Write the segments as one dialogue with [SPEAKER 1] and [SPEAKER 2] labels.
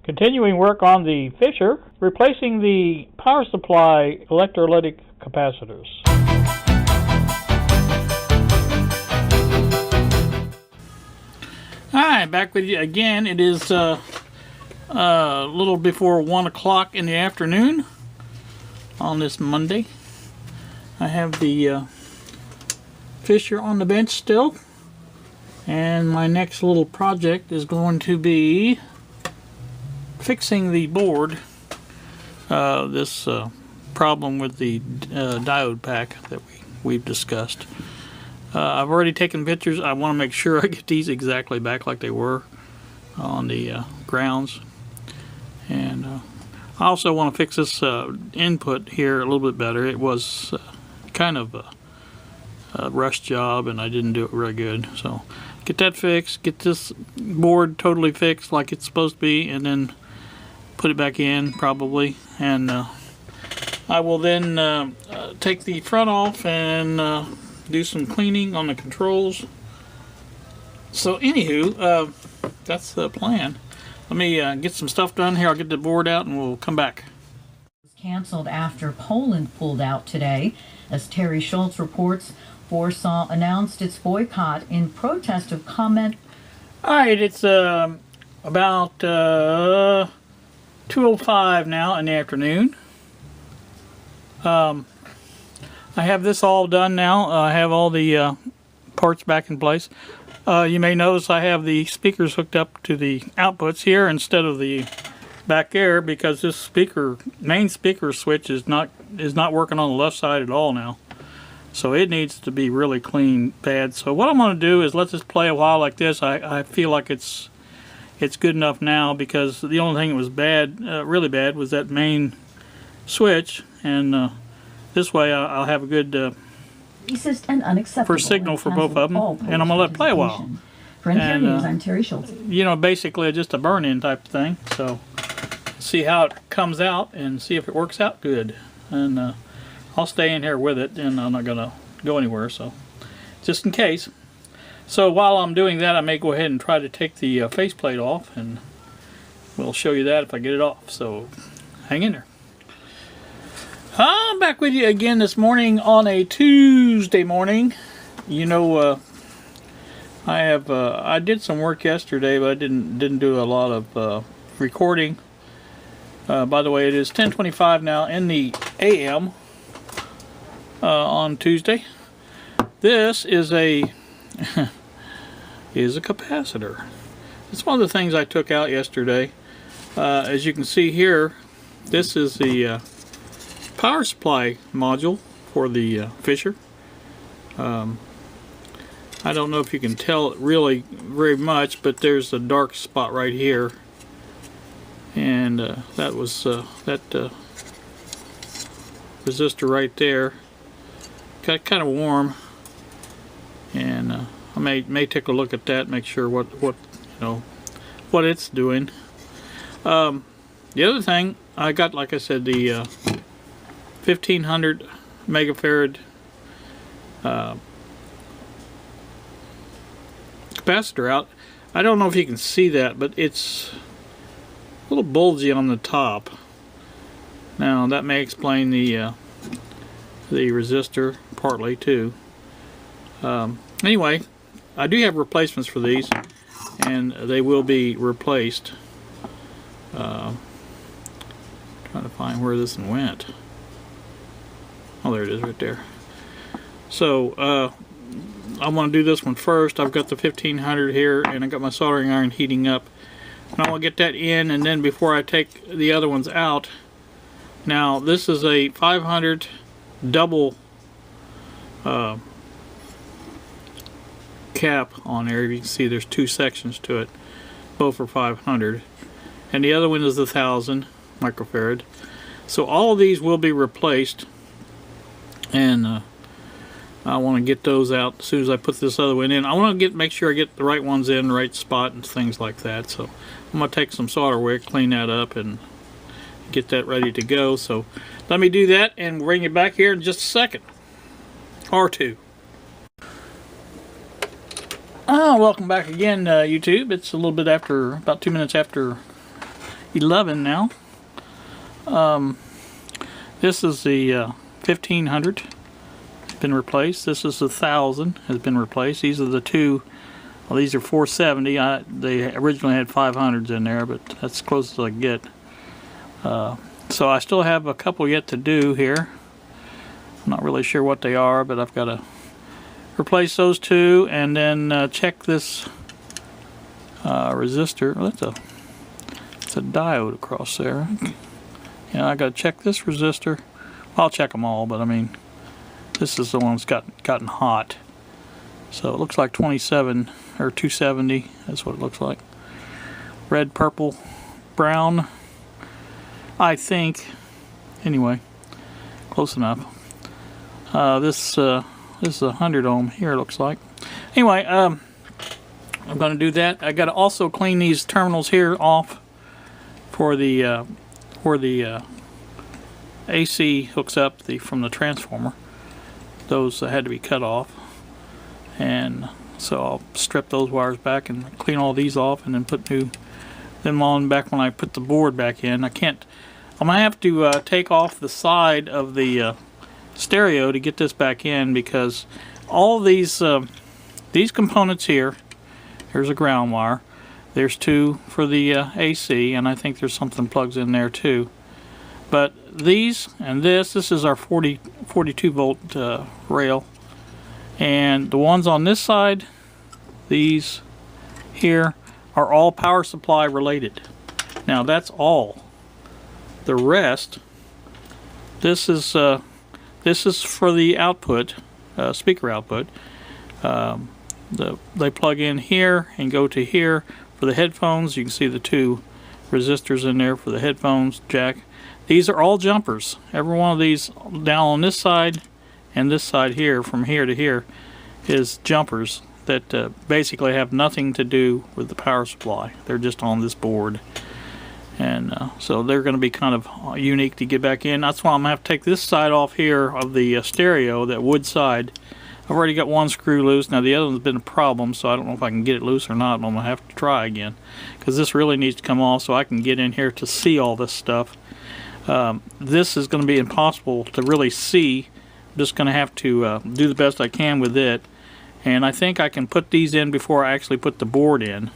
[SPEAKER 1] Continuing work on the Fisher, replacing the power supply electrolytic capacitors. Alright, back with you again. It is a little before 1 o'clock in the afternoon on this Monday. I have the Fisher on the bench still, and my next little project is going to be fixing the board, this problem with the diode pack that we've discussed. I've already taken pictures. I want to make sure I get these exactly back like they were on the grounds. And I also want to fix this input here a little bit better. It was kind of a rush job and I didn't do it really good. So get that fixed, get this board totally fixed like it's supposed to be, and then put it back in probably. And I will then take the front off and do some cleaning on the controls. So anywho, that's the plan. Let me get some stuff done here. I'll get the board out and we'll come back.
[SPEAKER 2] Canceled after Poland pulled out today. As Terry Schultz reports, Warsaw announced its boycott in protest of comment.
[SPEAKER 1] Alright, it's about 2:05 now in the afternoon. I have this all done now. I have all the parts back in place. You may notice I have the speakers hooked up to the outputs here instead of the back there, because this main speaker switch is not working on the left side at all now. So it needs to be really clean bad. So what I'm going to do is let this play a while like this. I feel like it's good enough now, because the only thing that was bad, really bad, was that main switch. And this way I'll have a good first signal for both of them. And I'm going to let it play a while.
[SPEAKER 2] For NPR News, I'm Terry Schultz.
[SPEAKER 1] You know, basically just a burn-in type of thing. So see how it comes out and see if it works out good. And I'll stay in here with it, and I'm not going to go anywhere, so just in case. So while I'm doing that, I may go ahead and try to take the faceplate off, and we'll show you that if I get it off. So hang in there. I'm back with you again this morning on a Tuesday morning. You know, I did some work yesterday, but I didn't do a lot of recording. By the way, it is 10:25 now in the AM on Tuesday. This is a capacitor. It's one of the things I took out yesterday. As you can see here, this is the power supply module for the Fisher. I don't know if you can tell it really very much, but there's a dark spot right here, and that was that resistor right there. Got kind of warm, and I may take a look at that, make sure what it's doing. The other thing I got, like I said, the 1500 megafarad capacitor out. I don't know if you can see that, but it's a little bulgy on the top. Now that may explain the resistor partly too. Anyway, I do have replacements for these, and they will be replaced. Trying to find where this one went. Oh, there it is right there. So I want to do this one first. I've got the 1500 here, and I got my soldering iron heating up, and I want to get that in, and then before I take the other ones out. Now this is a 500 double cap on there. You can see there's two sections to it, both are 500, and the other one is 1000 microfarad. So all of these will be replaced, and I want to get those out as soon as I put this other one in. I want to make sure I get the right ones in the right spot and things like that. So I'm going to take some solder wick, clean that up, and get that ready to go. So let me do that and bring you back here in just a second or two. Welcome back again, YouTube. It's a little bit after, about 2 minutes after 11 now. This is the 1500 been replaced. This is the 1000 has been replaced. These are the two. Well, these are 470. They originally had 500s in there, but that's as close as I get. So I still have a couple yet to do here. I'm not really sure what they are, but I've got to replace those two and then check this resistor. Oh, it's a diode across there. Yeah, I got to check this resistor. Well, I'll check them all, but I mean, this is the one that's gotten hot. So it looks like 27 or 270. That's what it looks like. Red, purple, brown. I think. Anyway, close enough. This is a 100 ohm here. It looks like. Anyway, I'm going to do that. I got to also clean these terminals here off for the where the AC hooks up from the transformer. Those had to be cut off, and so I'll strip those wires back and clean all these off, and then put them on back when I put the board back in. I'm gonna have to take off the side of the stereo to get this back in, because all these components here, here's a ground wire, there's two for the AC, and I think there's something plugs in there too. But these and this is our 42 volt rail, and the ones on this side, these here, are all power supply related. Now that's all. The rest, this is for the output, speaker output. They plug in here and go to here for the headphones. You can see the two resistors in there for the headphones jack. These are all jumpers. Every one of these down on this side and this side here, from here to here, is jumpers that basically have nothing to do with the power supply. They're just on this board. And so they're going to be kind of unique to get back in. That's why I'm going to have to take this side off here of the stereo, that wood side. I've already got one screw loose. Now the other one's been a problem, so I don't know if I can get it loose or not. I'm going to have to try again, because this really needs to come off so I can get in here to see all this stuff. This is going to be impossible to really see. I'm just going to have to do the best I can with it. And I think I can put these in before I actually put the board in,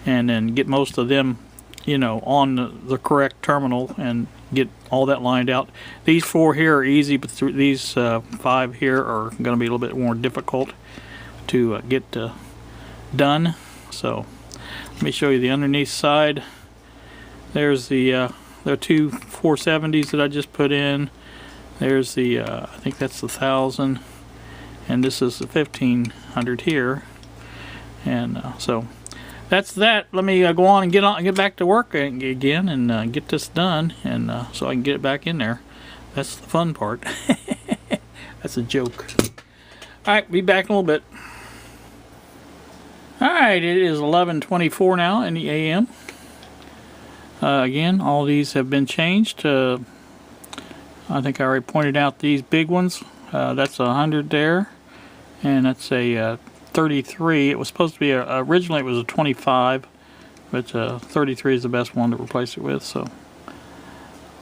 [SPEAKER 1] and then get most of them, you know, on the correct terminal and get all that lined out. These four here are easy, but these five here are going to be a little bit more difficult to get done. So let me show you the underneath side. There's the two 470s that I just put in. There's the I think that's the 1000, and this is the 1500 here. And so that's that. Let me go on and get back to work again and get this done, and so I can get it back in there. That's the fun part. That's a joke. Alright, be back in a little bit. Alright, it is 11:24 now in the AM. Again, all these have been changed. I think I already pointed out these big ones. That's a 100 there, and that's a 33. It was supposed to be originally it was a 25, but 33 is the best one to replace it with. So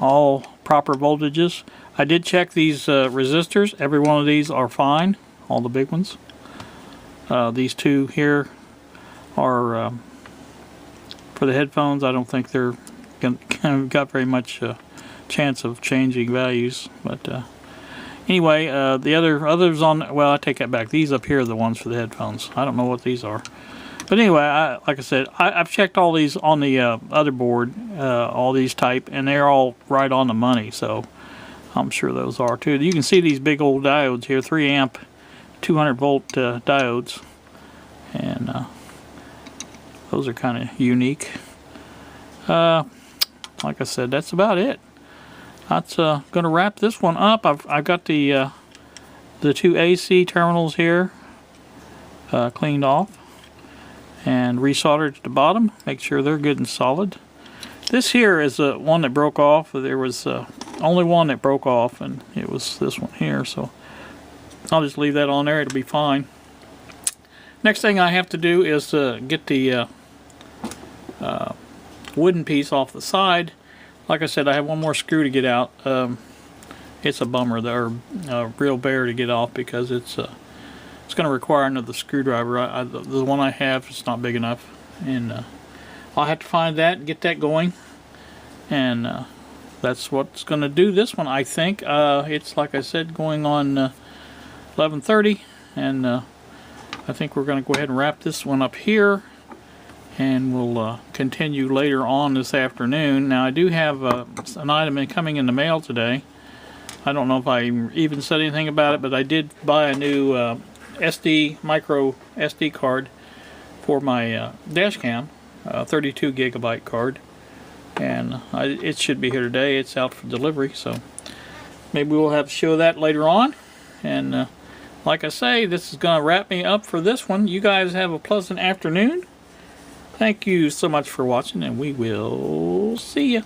[SPEAKER 1] all proper voltages. I did check these resistors. Every one of these are fine, all the big ones. These two here are for the headphones. I don't think they're got very much chance of changing values, but anyway, the others on, well, I take that back. These up here are the ones for the headphones. I don't know what these are, but anyway, like I said, I've checked all these on the other board, all these type, and they're all right on the money. So I'm sure those are too. You can see these big old diodes here, 3 amp, 200 volt diodes, and those are kind of unique. Like I said, that's about it. That's going to wrap this one up. I've got the two AC terminals here cleaned off and resoldered at the bottom. Make sure they're good and solid. This here is one that broke off. There was only one that broke off, and it was this one here. So I'll just leave that on there. It'll be fine. Next thing I have to do is get the wooden piece off the side. Like I said, I have one more screw to get out. It's a bummer, or a real bear to get off, because it's going to require another screwdriver. The one I have is not big enough, and I'll have to find that and get that going. And that's what's going to do this one, I think. It's, like I said, going on 11:30, and I think we're going to go ahead and wrap this one up here, and we'll continue later on this afternoon. Now, I do have an item coming in the mail today. I don't know if I even said anything about it, but I did buy a new micro SD card for my dash cam, 32 gigabyte card, and it should be here today. It's out for delivery, so maybe we'll have to show that later on. And like I say, this is going to wrap me up for this one. You guys have a pleasant afternoon. Thank you so much for watching, and we will see you.